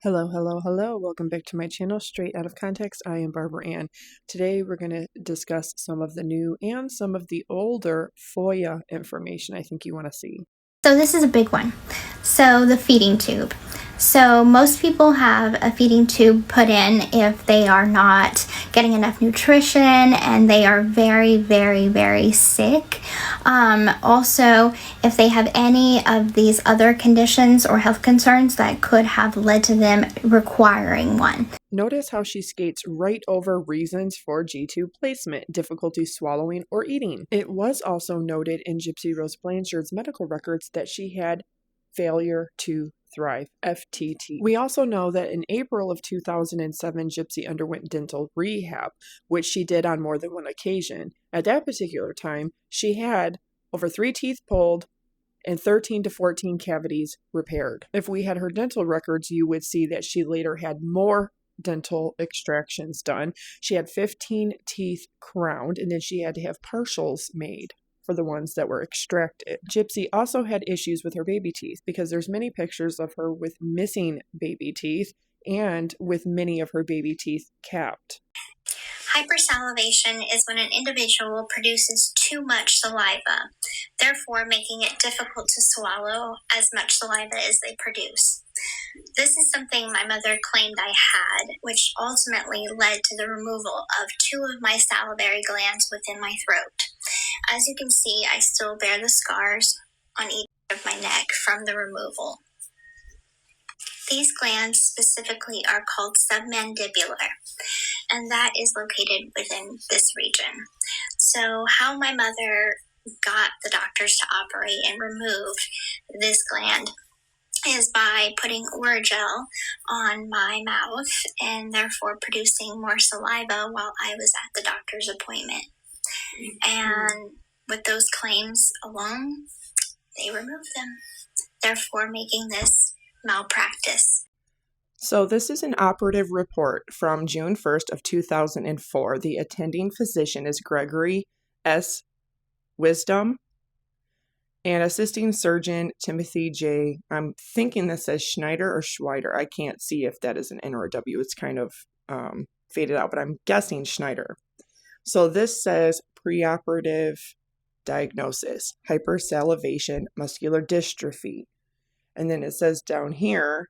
Hello, hello, hello. Welcome back to my channel, Straight Out of Context. I am Barbara Ann. Today we're going to discuss some of the new and some of the older FOIA information I think you want to see. So this is a big one. So the feeding tube. So most people have a feeding tube put in if they are not getting enough nutrition and they are very, very, very sick. Also, if they have any of these other conditions or health concerns that could have led to them requiring one. Notice how she skates right over reasons for G-tube placement, difficulty swallowing or eating. It was also noted in Gypsy Rose Blanchard's medical records that she had failure to thrive, FTT. We also know that in April of 2007, Gypsy underwent dental rehab, which she did on more than one occasion. At that particular time, she had over 3 teeth pulled and 13 to 14 cavities repaired. If we had her dental records, you would see that she later had more dental extractions done. She had 15 teeth crowned, and then she had to have partials made for the ones that were extracted. Gypsy also had issues with her baby teeth because there's many pictures of her with missing baby teeth and with many of her baby teeth capped. Hypersalivation is when an individual produces too much saliva, therefore making it difficult to swallow as much saliva as they produce. This is something my mother claimed I had, which ultimately led to the removal of 2 of my salivary glands within my throat. As you can see, I still bear the scars on each of my neck from the removal. These glands specifically are called submandibular, and that is located within this region. So how my mother got the doctors to operate and remove this gland is by putting Oragel on my mouth and therefore producing more saliva while I was at the doctor's appointment. And with those claims alone, they removed them, therefore making this malpractice. So this is an operative report from June 1st of 2004. The attending physician is Gregory S. Wisdom and assisting surgeon Timothy J. I'm thinking this says Schneider or Schweider. I can't see if that is an N or a W. It's kind of faded out, but I'm guessing Schneider. So this says preoperative diagnosis, hypersalivation, muscular dystrophy. And then it says down here,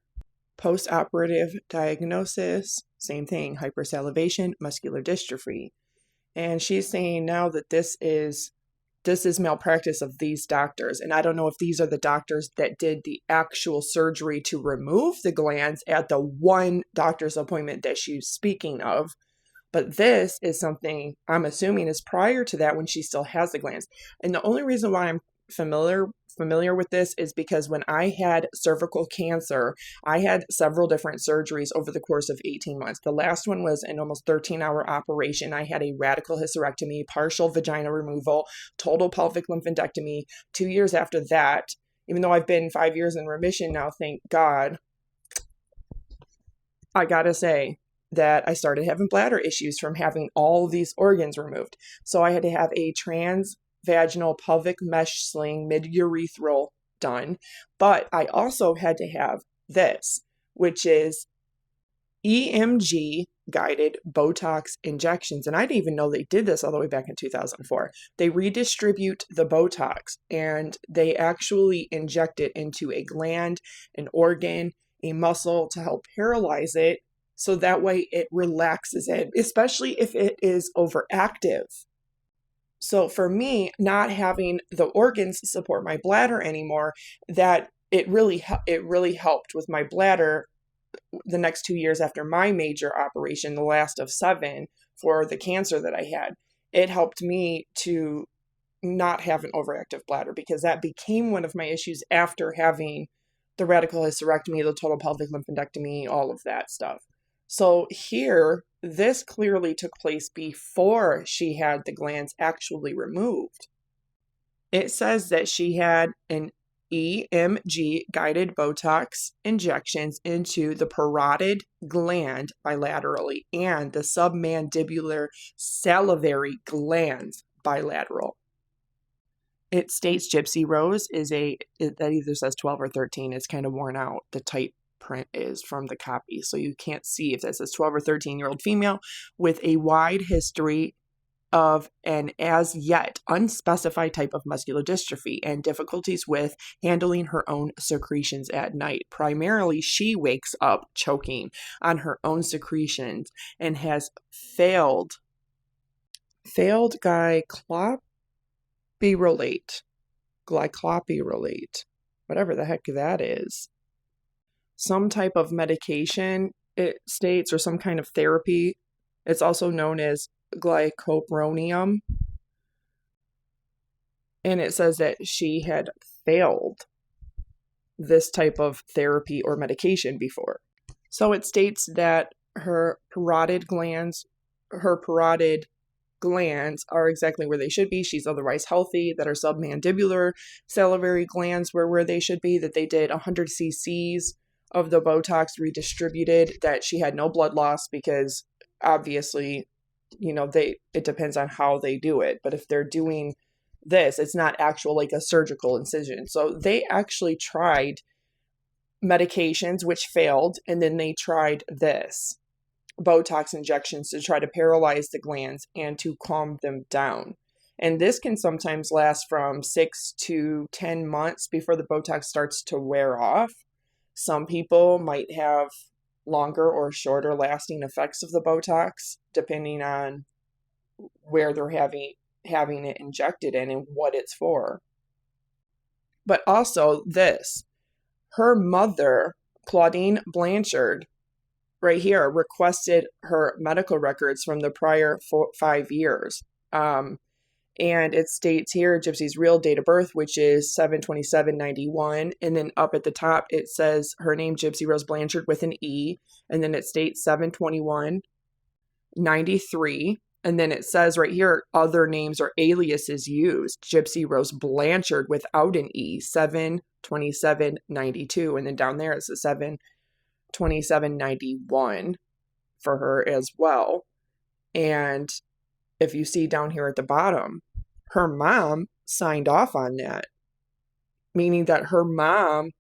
post-operative diagnosis, same thing, hypersalivation, muscular dystrophy. And she's saying now that this is malpractice of these doctors. And I don't know if these are the doctors that did the actual surgery to remove the glands at the one doctor's appointment that she's speaking of. But this is something I'm assuming is prior to that when she still has the glands. And the only reason why I'm familiar with this is because when I had cervical cancer, I had several different surgeries over the course of 18 months. The last one was an almost 13-hour operation. I had a radical hysterectomy, partial vagina removal, total pelvic lymphadenectomy. 2 years after that, even though I've been 5 years in remission now, thank God, I gotta say that I started having bladder issues from having all these organs removed. So I had to have a transvaginal pelvic mesh sling mid-urethral done. But I also had to have this, which is EMG guided Botox injections. And I didn't even know they did this all the way back in 2004. They redistribute the Botox and they actually inject it into a gland, an organ, a muscle to help paralyze it. So that way it relaxes it, especially if it is overactive. So for me, not having the organs support my bladder anymore, that it really helped with my bladder the next 2 years after my major operation, the last of 7 for the cancer that I had. It helped me to not have an overactive bladder because that became one of my issues after having the radical hysterectomy, the total pelvic lymphadenectomy, all of that stuff. So here, this clearly took place before she had the glands actually removed. It says that she had an EMG guided Botox injections into the parotid gland bilaterally and the submandibular salivary glands bilateral. It states Gypsy Rose that either says 12 or 13. It's kind of worn out, the type print is from the copy. So you can't see if that says 12 or 13-year-old female with a wide history of an as yet unspecified type of muscular dystrophy and difficulties with handling her own secretions at night. Primarily, she wakes up choking on her own secretions and has failed glycopyrrolate, whatever the heck that is. Some type of medication, it states, or some kind of therapy. It's also known as glycopyrronium. And it says that she had failed this type of therapy or medication before. So it states that her parotid glands are exactly where they should be. She's otherwise healthy, that her submandibular salivary glands were where they should be, that they did 100 cc's of the Botox redistributed, that she had no blood loss because obviously, it depends on how they do it. But if they're doing this, it's not actual like a surgical incision. So they actually tried medications which failed, and then they tried this Botox injections to try to paralyze the glands and to calm them down. And this can sometimes last from 6 to 10 months before the Botox starts to wear off. Some people might have longer or shorter lasting effects of the Botox, depending on where they're having it injected in and what it's for. But also this, her mother, Claudine Blanchard, right here, requested her medical records from the prior 5 years. And it states here Gypsy's real date of birth, which is 7/27/91. And then up at the top, it says her name, Gypsy Rose Blanchard, with an E. And then it states 7/21/93. And then it says right here, other names or aliases used. Gypsy Rose Blanchard without an E, 7/27/92. And then down there, it says 7/27/91 for her as well. And if you see down here at the bottom, her mom signed off on that, meaning that her mom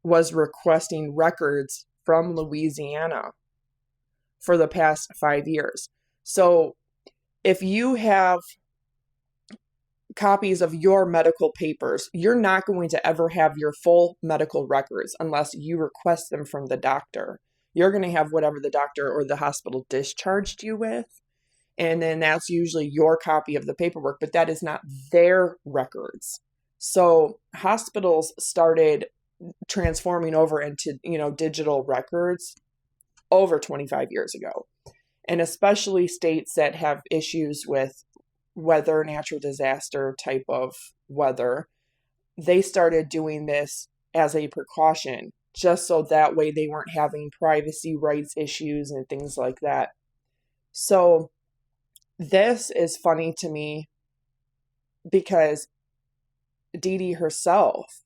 was requesting records from Louisiana for the past 5 years. So if you have copies of your medical papers, you're not going to ever have your full medical records unless you request them from the doctor. You're going to have whatever the doctor or the hospital discharged you with. And then that's usually your copy of the paperwork, but that is not their records. So hospitals started transforming over into, digital records over 25 years ago. And especially states that have issues with weather, natural disaster type of weather, they started doing this as a precaution, just so that way they weren't having privacy rights issues and things like that. So this is funny to me because Dee Dee herself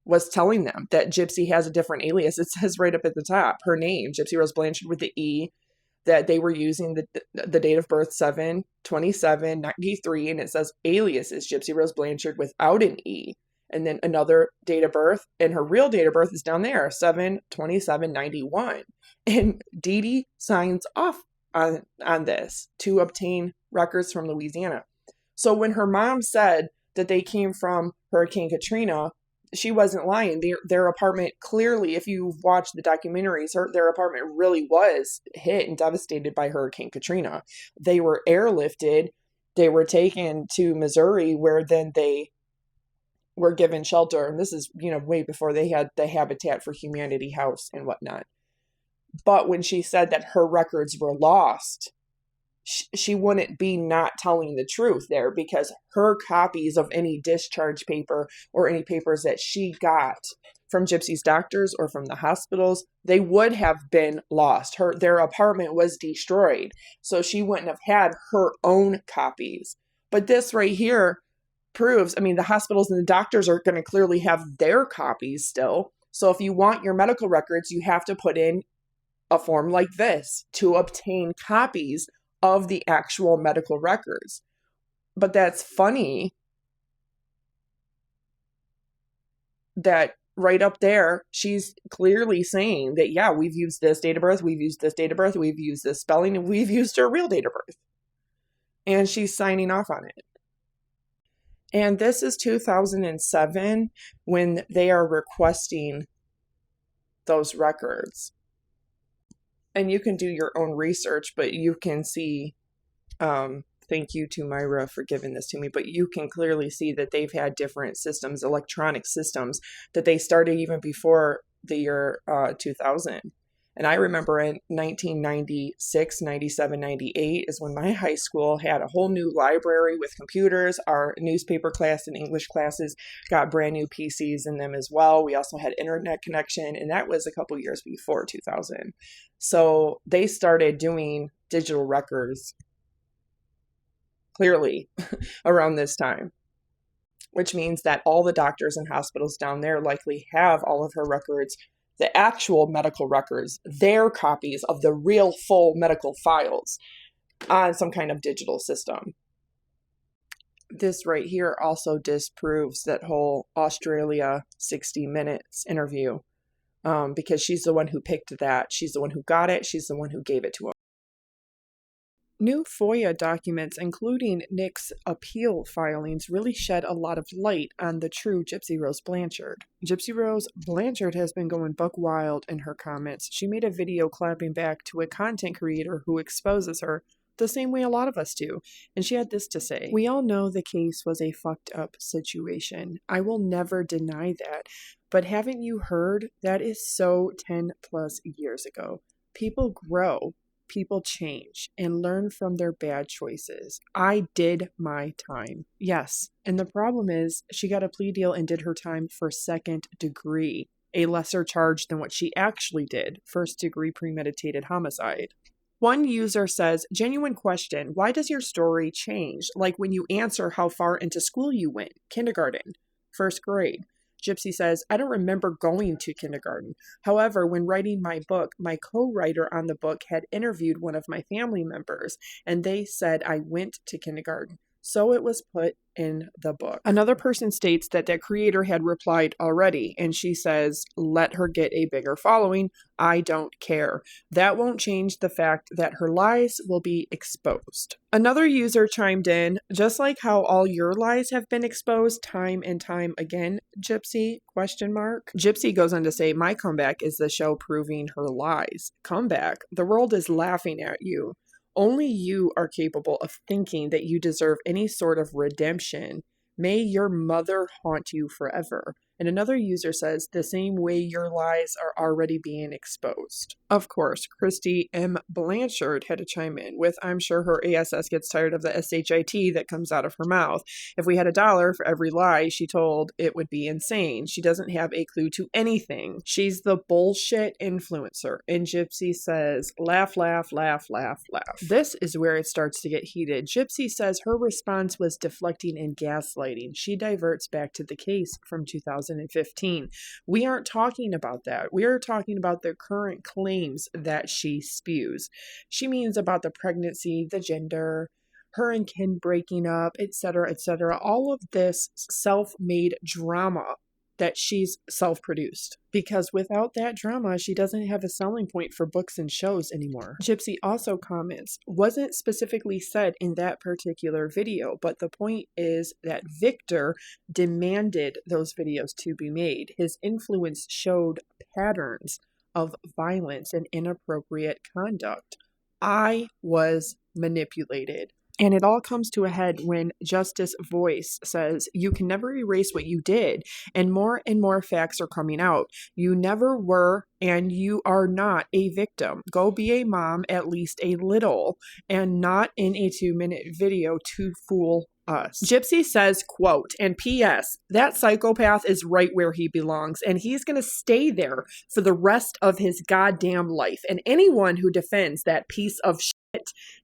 was telling them that Gypsy has a different alias. It says right up at the top, her name, Gypsy Rose Blanchard with the E, that they were using the date of birth 7/27/93, and it says alias is Gypsy Rose Blanchard without an E. And then another date of birth, and her real date of birth is down there, 7/27/91. And Dee Dee signs off on this to obtain records from Louisiana. So when her mom said that they came from Hurricane Katrina, she wasn't lying. Their apartment, clearly, if you've watched the documentaries, their apartment really was hit and devastated by Hurricane Katrina. They were airlifted. They were taken to Missouri, where then they were given shelter. And this is, way before they had the Habitat for Humanity house and whatnot. But when she said that her records were lost, she wouldn't be not telling the truth there, because her copies of any discharge paper or any papers that she got from Gypsy's doctors or from the hospitals, they would have been lost. Their apartment was destroyed, so she wouldn't have had her own copies. But this right here proves, the hospitals and the doctors are going to clearly have their copies still. So if you want your medical records, you have to put in a form like this to obtain copies of the actual medical records. But that's funny that right up there, she's clearly saying that, yeah, we've used this date of birth, we've used this date of birth, we've used this spelling, and we've used her real date of birth. And she's signing off on it. And this is 2007 when they are requesting those records. And you can do your own research, but you can see, thank you to Myra for giving this to me, but you can clearly see that they've had different systems, electronic systems, that they started even before the year 2000. And I remember in 1996, 97, 98 is when my high school had a whole new library with computers. Our newspaper class and English classes got brand new PCs in them as well. We also had internet connection, and that was a couple years before 2000. So they started doing digital records clearly around this time, which means that all the doctors and hospitals down there likely have all of her records, the actual medical records, their copies of the real full medical files on some kind of digital system. This right here also disproves that whole Australia 60 Minutes interview, because she's the one who picked that. She's the one who got it. She's the one who gave it to him. New FOIA documents, including Nick's appeal filings, really shed a lot of light on the true Gypsy Rose Blanchard. Gypsy Rose Blanchard has been going buck wild in her comments. She made a video clapping back to a content creator who exposes her the same way a lot of us do. And she had this to say: "We all know the case was a fucked up situation. I will never deny that. But haven't you heard? That is so 10 plus years ago. People grow. People change and learn from their bad choices. I did my time." Yes. And the problem is she got a plea deal and did her time for second degree, a lesser charge than what she actually did, first degree premeditated homicide. One user says, "Genuine question. Why does your story change? Like when you answer how far into school you went. Kindergarten. First grade." Gypsy says, "I don't remember going to kindergarten. However, when writing my book, my co-writer on the book had interviewed one of my family members, and they said I went to kindergarten. So it was put in the book." Another person states that that creator had replied already, and she says, "Let her get a bigger following. I don't care. That won't change the fact that her lies will be exposed." Another user chimed in, "Just like how all your lies have been exposed time and time again, Gypsy, ? Gypsy goes on to say, "My comeback is the show proving her lies." Comeback? The world is laughing at you. Only you are capable of thinking that you deserve any sort of redemption. May your mother haunt you forever. And another user says, "The same way your lies are already being exposed." Of course, Christy M. Blanchard had to chime in with, "I'm sure her ASS gets tired of the SHIT that comes out of her mouth. If we had $1 for every lie she told, it would be insane. She doesn't have a clue to anything. She's the bullshit influencer." And Gypsy says, "Laugh, laugh, laugh, laugh, laugh." This is where it starts to get heated. Gypsy says her response was deflecting and gaslighting. She diverts back to the case from 2015. We aren't talking about that. We are talking about the current claims that she spews. She means about the pregnancy, the gender, her and Ken breaking up, etc., etc. All of this self-made drama that she's self-produced. Because without that drama, she doesn't have a selling point for books and shows anymore. Gypsy also comments, "Wasn't specifically said in that particular video, but the point is that Victor demanded those videos to be made. His influence showed patterns of violence and inappropriate conduct. I was manipulated." And it all comes to a head when Justice Voice says, "You can never erase what you did, and more facts are coming out. You never were, and you are not a victim. Go be a mom at least a little, and not in a 2-minute video to fool us." Gypsy says, quote, "And P.S., that psychopath is right where he belongs, and he's going to stay there for the rest of his goddamn life. And anyone who defends that piece of shit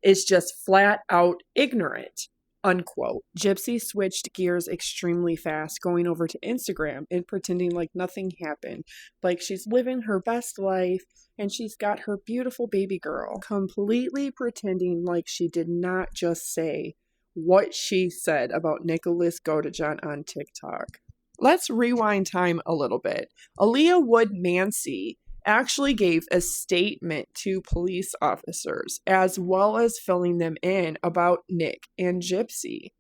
is just flat out ignorant." Unquote. Gypsy switched gears extremely fast, going over to Instagram and pretending like nothing happened, like she's living her best life and she's got her beautiful baby girl, completely pretending like she did not just say what she said about Nicholas Godejohn on TikTok. Let's rewind time a little bit. Aaliyah Wood Mancy actually gave a statement to police officers, as well as filling them in about Nick and Gypsy.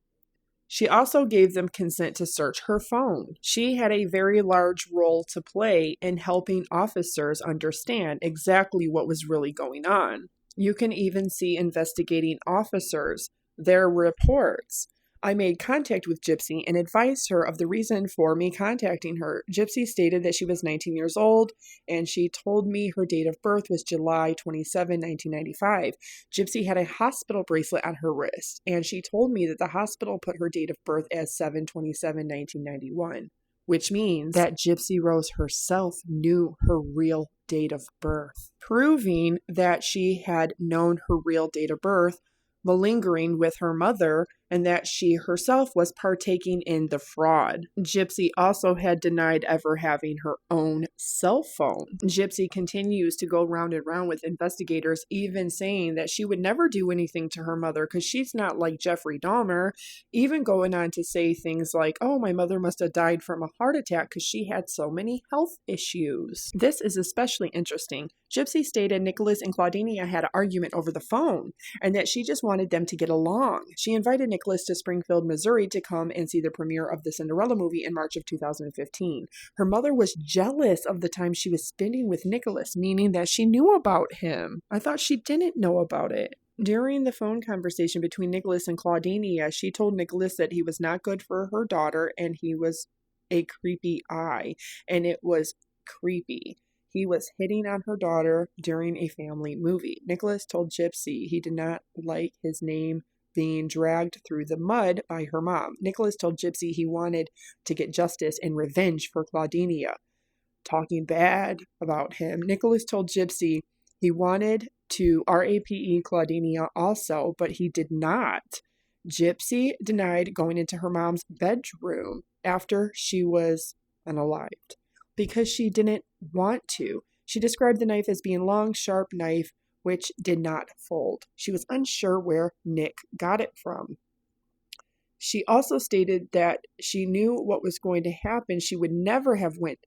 She also gave them consent to search her phone. She had a very large role to play in helping officers understand exactly what was really going on. You can even see investigating officers, their reports. I made contact with Gypsy and advised her of the reason for me contacting her. Gypsy stated that she was 19 years old, and she told me her date of birth was July 27, 1995. Gypsy had a hospital bracelet on her wrist, and she told me that the hospital put her date of birth as 7/27/1991, which means that Gypsy Rose herself knew her real date of birth, proving that she had known her real date of birth, malingering with her mother, and that she herself was partaking in the fraud. Gypsy also had denied ever having her own cell phone. Gypsy continues to go round and round with investigators, even saying that she would never do anything to her mother because she's not like Jeffrey Dahmer, even going on to say things like, oh, my mother must have died from a heart attack because she had so many health issues. This is especially interesting. Gypsy stated Nicholas and Claudinia had an argument over the phone and that she just wanted them to get along. She invited Nicholas to Springfield, Missouri to come and see the premiere of the Cinderella movie in March of 2015. Her mother was jealous of the time she was spending with Nicholas, meaning that she knew about him. I thought she didn't know about it. During the phone conversation between Nicholas and Claudinia, she told Nicholas that he was not good for her daughter and he was a creepy eye, and it was creepy. He was hitting on her daughter during a family movie. Nicholas told Gypsy he did not like his name being dragged through the mud by her mom. Nicholas told Gypsy he wanted to get justice and revenge for Claudinia, talking bad about him. Nicholas told Gypsy he wanted to RAPE Claudinia also, but he did not. Gypsy denied going into her mom's bedroom after she was unalived because she didn't want to. She described the knife as being a long, sharp knife which did not fold. She was unsure where Nick got it from. She also stated that she knew what was going to happen. She would never have went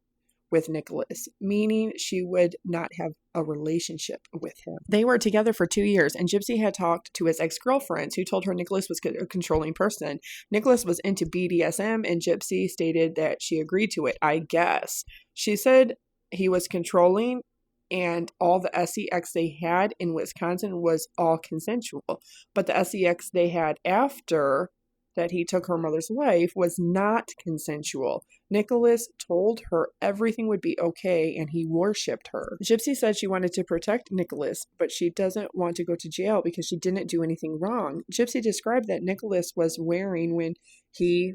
with Nicholas, meaning she would not have a relationship with him. They were together for 2 years, and Gypsy had talked to his ex-girlfriends who told her Nicholas was a controlling person. Nicholas was into BDSM, and Gypsy stated that she agreed to it, I guess. She said he was controlling, and all the sex they had in Wisconsin was all consensual. But the sex they had after that he took her mother's life was not consensual. Nicholas told her everything would be okay and he worshipped her. Gypsy said she wanted to protect Nicholas, but she doesn't want to go to jail because she didn't do anything wrong. Gypsy described that Nicholas was wearing when he,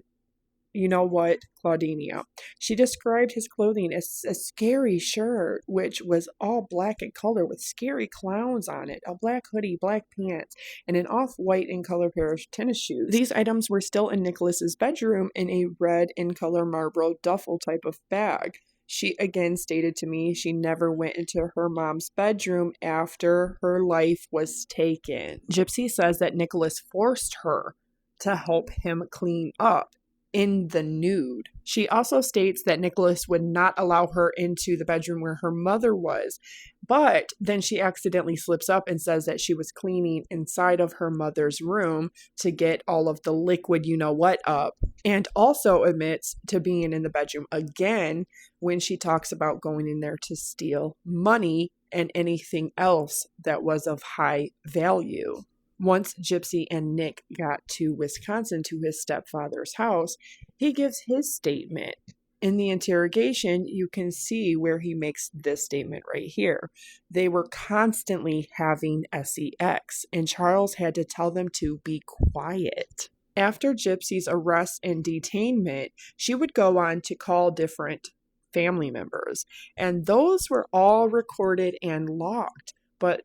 Claudinia. She described his clothing as a scary shirt, which was all black in color with scary clowns on it, a black hoodie, black pants, and an off-white in color pair of tennis shoes. These items were still in Nicholas's bedroom in a red in color Marlboro duffel type of bag. She again stated to me she never went into her mom's bedroom after her life was taken. Gypsy says that Nicholas forced her to help him clean up in the nude. She also states that Nicholas would not allow her into the bedroom where her mother was, but then she accidentally slips up and says that she was cleaning inside of her mother's room to get all of the liquid up, and also admits to being in the bedroom again when she talks about going in there to steal money and anything else that was of high value. Once Gypsy and Nick got to Wisconsin to his stepfather's house, he gives his statement. In the interrogation, you can see where he makes this statement right here. They were constantly having sex, and Charles had to tell them to be quiet. After Gypsy's arrest and detainment, she would go on to call different family members, and those were all recorded and logged. But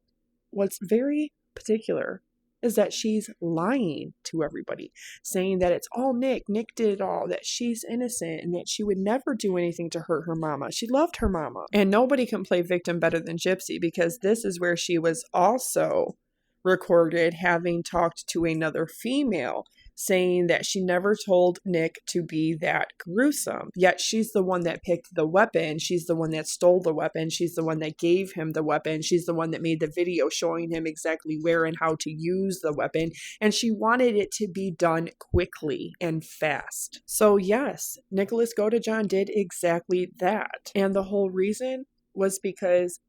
what's very particular is that she's lying to everybody, saying that it's all Nick did it all, that she's innocent, and that she would never do anything to hurt her mama. She loved her mama. And nobody can play victim better than Gypsy, because this is where she was also recorded having talked to another female, saying that she never told Nick to be that gruesome. Yet she's the one that picked the weapon. She's the one that stole the weapon. She's the one that gave him the weapon. She's the one that made the video showing him exactly where and how to use the weapon. And she wanted it to be done quickly and fast. So yes, Nicholas Godejohn did exactly that. And the whole reason was because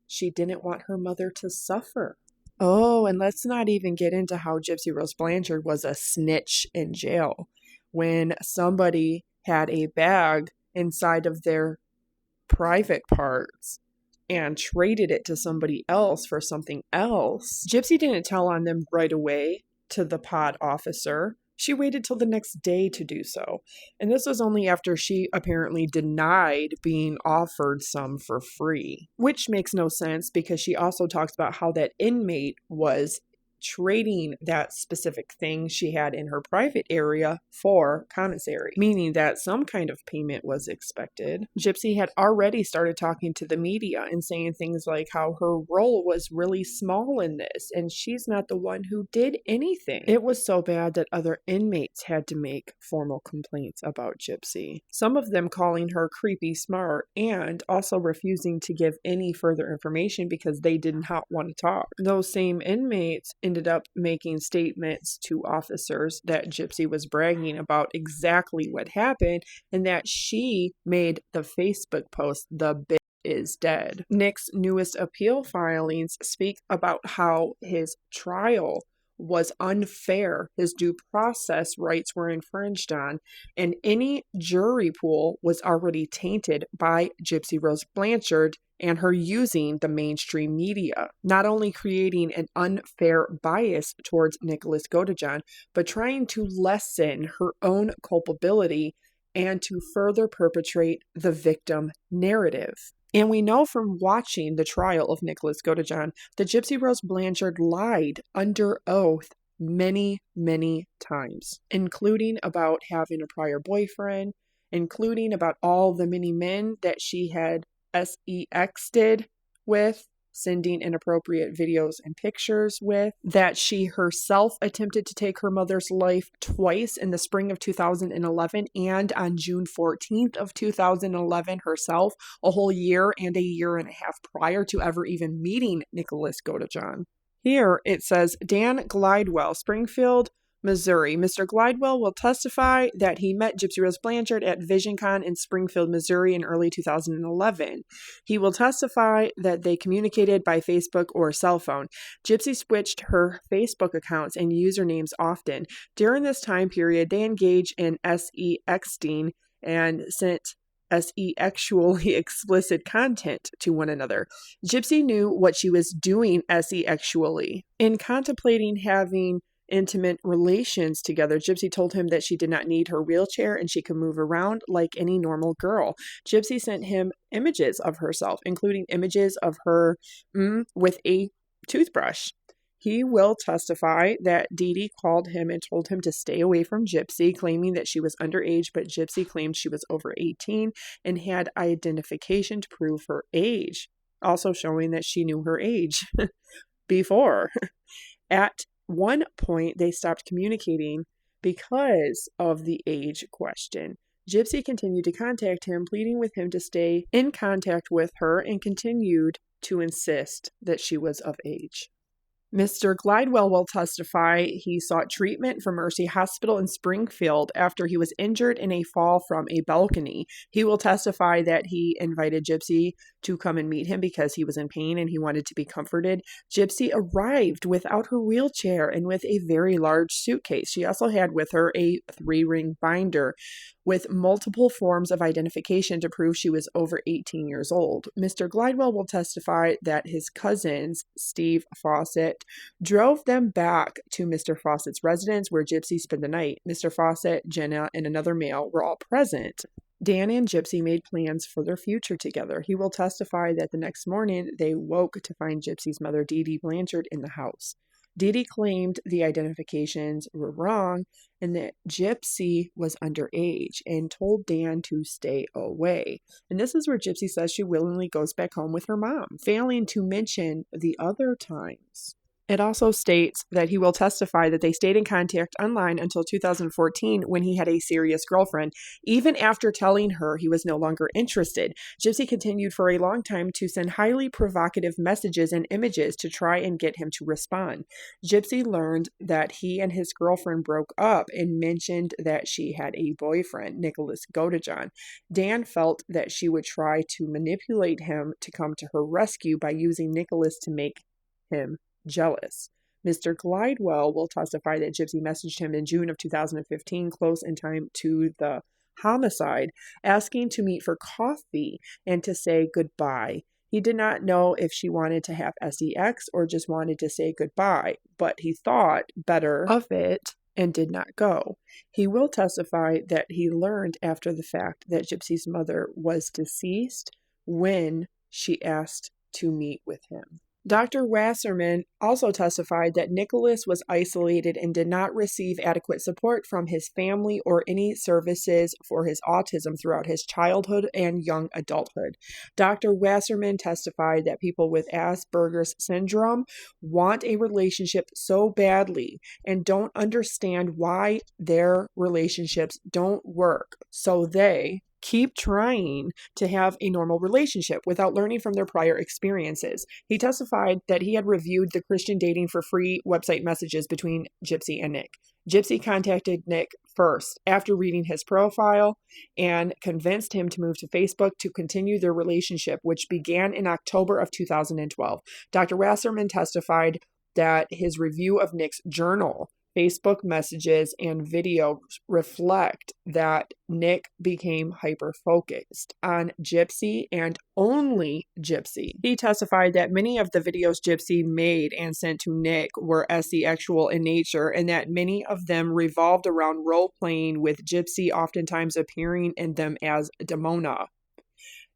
she didn't want her mother to suffer. Oh, and let's not even get into how Gypsy Rose Blanchard was a snitch in jail. When somebody had a bag inside of their private parts and traded it to somebody else for something else, Gypsy didn't tell on them right away to the pod officer. She waited till the next day to do so. And this was only after she apparently denied being offered some for free, which makes no sense because she also talks about how that inmate was trading that specific thing she had in her private area for commissary, meaning that some kind of payment was expected. Gypsy had already started talking to the media and saying things like how her role was really small in this and she's not the one who did anything. It was so bad that other inmates had to make formal complaints about Gypsy, some of them calling her creepy smart and also refusing to give any further information because they did not want to talk. Those same inmates ended up making statements to officers that Gypsy was bragging about exactly what happened and that she made the Facebook post, "The bitch is dead." Nick's newest appeal filings speak about how his trial was unfair, his due process rights were infringed on, and any jury pool was already tainted by Gypsy Rose Blanchard and her using the mainstream media, not only creating an unfair bias towards Nicholas Godejohn, but trying to lessen her own culpability and to further perpetrate the victim narrative. And we know from watching the trial of Nicholas Godejohn that Gypsy Rose Blanchard lied under oath many, many times, including about having a prior boyfriend, including about all the many men that she had SEX'd with, sending inappropriate videos and pictures with, that she herself attempted to take her mother's life twice in the spring of 2011 and on June 14th of 2011 herself, a whole year and a year and a half prior to ever even meeting Nicholas Godejohn. Here it says, Dan Glidewell, Springfield, Missouri. Mr. Glidewell will testify that he met Gypsy Rose Blanchard at VisionCon in Springfield, Missouri in early 2011. He will testify that they communicated by Facebook or cell phone. Gypsy switched her Facebook accounts and usernames often. During this time period, they engaged in SEXting and sent sexually explicit content to one another. Gypsy knew what she was doing sexually. In contemplating having intimate relations together, Gypsy told him that she did not need her wheelchair and she could move around like any normal girl. Gypsy sent him images of herself, including images of her with a toothbrush. He will testify that Dee Dee called him and told him to stay away from Gypsy, claiming that she was underage, but Gypsy claimed she was over 18 and had identification to prove her age, also showing that she knew her age before. At one point, they stopped communicating because of the age question. Gypsy continued to contact him, pleading with him to stay in contact with her and continued to insist that she was of age. Mr. Glidewell will testify he sought treatment from Mercy Hospital in Springfield after he was injured in a fall from a balcony. He will testify that he invited Gypsy to come and meet him because he was in pain and he wanted to be comforted. Gypsy arrived without her wheelchair and with a very large suitcase. She also had with her a 3-ring binder with multiple forms of identification to prove she was over 18 years old. Mr. Glidewell will testify that his cousins, Steve Fawcett, drove them back to Mr. Fawcett's residence where Gypsy spent the night. Mr. Fawcett, Jenna, and another male were all present. Dan and Gypsy made plans for their future together. He will testify that the next morning they woke to find Gypsy's mother, Dee Dee Blanchard, in the house. Dee Dee claimed the identifications were wrong and that Gypsy was underage and told Dan to stay away. And this is where Gypsy says she willingly goes back home with her mom, failing to mention the other times It also states that he will testify that they stayed in contact online until 2014 when he had a serious girlfriend. Even after telling her he was no longer interested, Gypsy continued for a long time to send highly provocative messages and images to try and get him to respond. Gypsy learned that he and his girlfriend broke up and mentioned that she had a boyfriend, Nicholas Godejohn. Dan felt that she would try to manipulate him to come to her rescue by using Nicholas to make him jealous. Mr. Glidewell will testify that Gypsy messaged him in June of 2015, close in time to the homicide, asking to meet for coffee and to say goodbye. He did not know if she wanted to have sex or just wanted to say goodbye, but he thought better of it and did not go. He will testify that he learned after the fact that Gypsy's mother was deceased when she asked to meet with him. Dr. Wasserman also testified that Nicholas was isolated and did not receive adequate support from his family or any services for his autism throughout his childhood and young adulthood. Dr. Wasserman testified that people with Asperger's syndrome want a relationship so badly and don't understand why their relationships don't work, so they keep trying to have a normal relationship without learning from their prior experiences. He testified that he had reviewed the Christian Dating for Free website messages between Gypsy and Nick. Gypsy contacted Nick first after reading his profile and convinced him to move to Facebook to continue their relationship, which began in October of 2012. Dr. Wasserman testified that his review of Nick's journal, Facebook messages, and videos reflect that Nick became hyper-focused on Gypsy and only Gypsy. He testified that many of the videos Gypsy made and sent to Nick were sexual in nature, and that many of them revolved around role-playing, with Gypsy oftentimes appearing in them as Demona.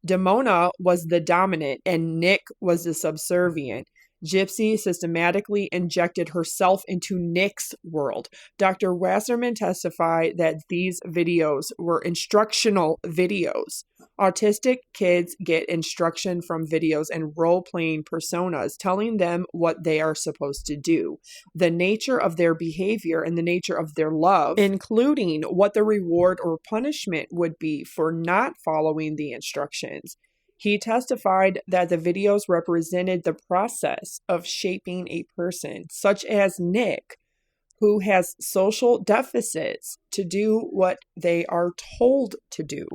Demona was the dominant and Nick was the subservient. Gypsy systematically injected herself into Nick's world. Dr. Wasserman testified that these videos were instructional videos. Autistic kids get instruction from videos and role-playing personas telling them what they are supposed to do, the nature of their behavior and the nature of their love, including what the reward or punishment would be for not following the instructions. He testified that the videos represented the process of shaping a person, such as Nick, who has social deficits, to do what they are told to do.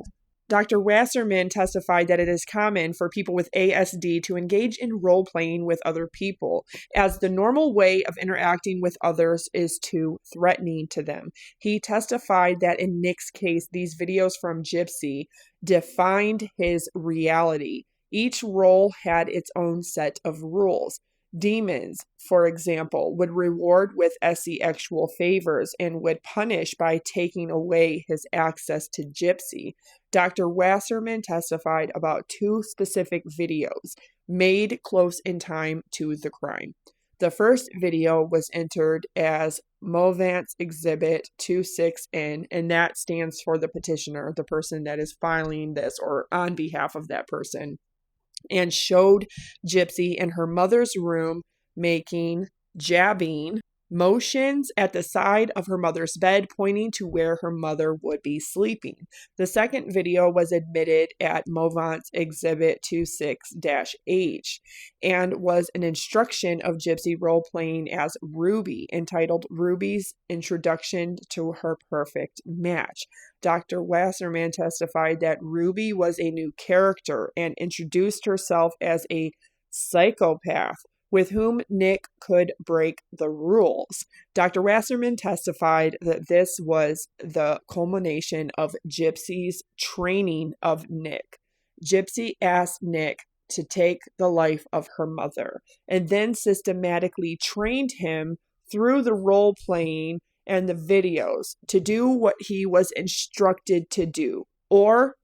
Dr. Wasserman testified that it is common for people with ASD to engage in role-playing with other people, as the normal way of interacting with others is too threatening to them. He testified that in Nick's case, these videos from Gypsy defined his reality. Each role had its own set of rules. Demons, for example, would reward with sexual favors and would punish by taking away his access to Gypsy. Dr. Wasserman testified about 2 specific videos made close in time to the crime. The first video was entered as Movant's Exhibit 26N, and that stands for the petitioner, the person that is filing this or on behalf of that person, and showed Gypsy in her mother's room jabbing motions at the side of her mother's bed, pointing to where her mother would be sleeping. The second video was admitted at Movant's Exhibit 26-H and was an instruction of Gypsy role-playing as Ruby, entitled Ruby's Introduction to Her Perfect Match. Dr. Wasserman testified that Ruby was a new character and introduced herself as a psychopath with whom Nick could break the rules. Dr. Wasserman testified that this was the culmination of Gypsy's training of Nick. Gypsy asked Nick to take the life of her mother and then systematically trained him through the role-playing and the videos to do what he was instructed to do, or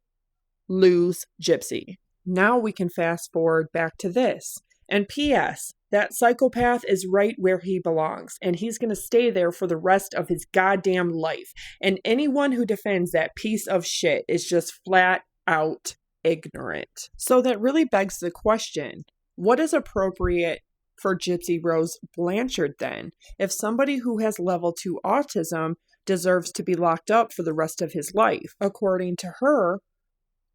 lose Gypsy. Now we can fast forward back to this. And P.S., that psychopath is right where he belongs, and he's going to stay there for the rest of his goddamn life. And anyone who defends that piece of shit is just flat out ignorant. So that really begs the question, what is appropriate for Gypsy Rose Blanchard then? If somebody who has level 2 autism deserves to be locked up for the rest of his life, according to her,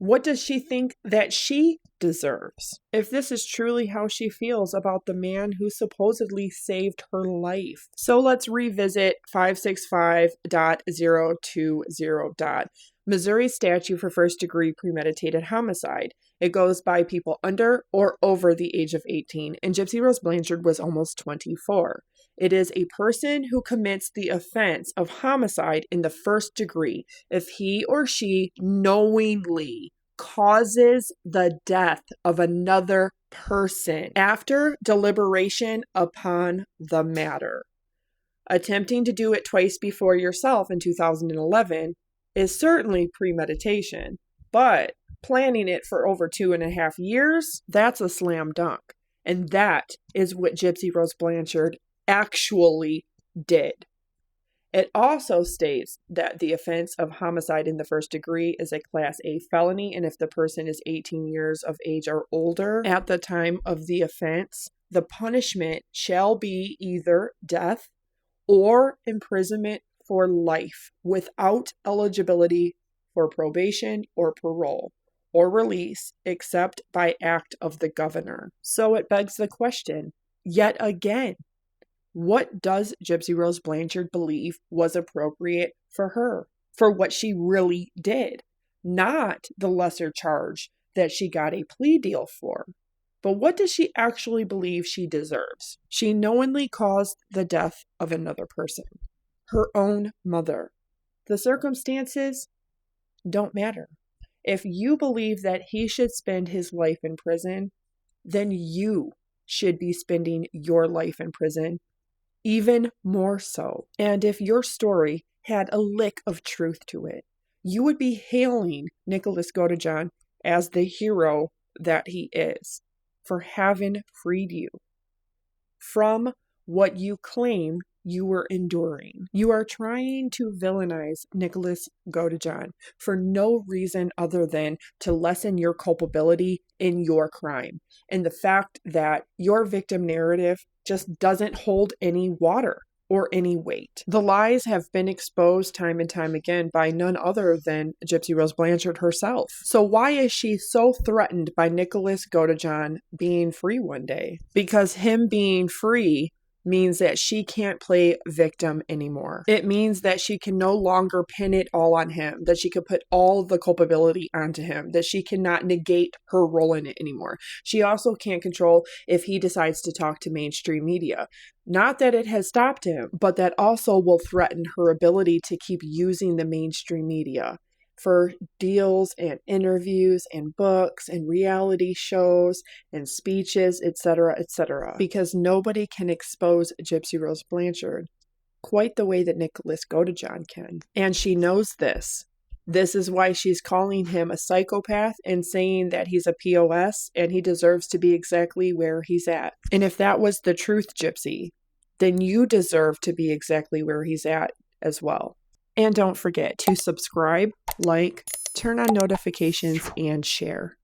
what does she think that she deserves? If this is truly how she feels about the man who supposedly saved her life. So let's revisit 565.020. Missouri statute for first-degree premeditated homicide. It goes by people under or over the age of 18, and Gypsy Rose Blanchard was almost 24. It is a person who commits the offense of homicide in the first degree if he or she knowingly causes the death of another person after deliberation upon the matter. Attempting to do it twice before yourself in 2011 is certainly premeditation, but planning it for over 2.5 years, that's a slam dunk. And that is what Gypsy Rose Blanchard actually did. It also states that the offense of homicide in the first degree is a Class A felony, and if the person is 18 years of age or older at the time of the offense, the punishment shall be either death or imprisonment for life without eligibility for probation or parole or release except by act of the governor. So it begs the question, yet again, what does Gypsy Rose Blanchard believe was appropriate for her, for what she really did? Not the lesser charge that she got a plea deal for, but what does she actually believe she deserves? She knowingly caused the death of another person, her own mother. The circumstances don't matter. If you believe that he should spend his life in prison, then you should be spending your life in prison, even more so. And if your story had a lick of truth to it, you would be hailing Nicholas Godejohn as the hero that he is for having freed you from what you claim you were enduring. You are trying to villainize Nicholas Godejohn for no reason other than to lessen your culpability in your crime. And the fact that your victim narrative just doesn't hold any water or any weight. The lies have been exposed time and time again by none other than Gypsy Rose Blanchard herself. So why is she so threatened by Nicholas Godejohn being free one day? Because him being free means that she can't play victim anymore. It means that she can no longer pin it all on him, that she could put all the culpability onto him, that she cannot negate her role in it anymore. She also can't control if he decides to talk to mainstream media. Not that it has stopped him, but that also will threaten her ability to keep using the mainstream media for deals and interviews and books and reality shows and speeches, etc., etc. Because nobody can expose Gypsy Rose Blanchard quite the way that Nicholas Godejohn can. And she knows this. This is why she's calling him a psychopath and saying that he's a POS and he deserves to be exactly where he's at. And if that was the truth, Gypsy, then you deserve to be exactly where he's at as well. And don't forget to subscribe, like, turn on notifications, and share.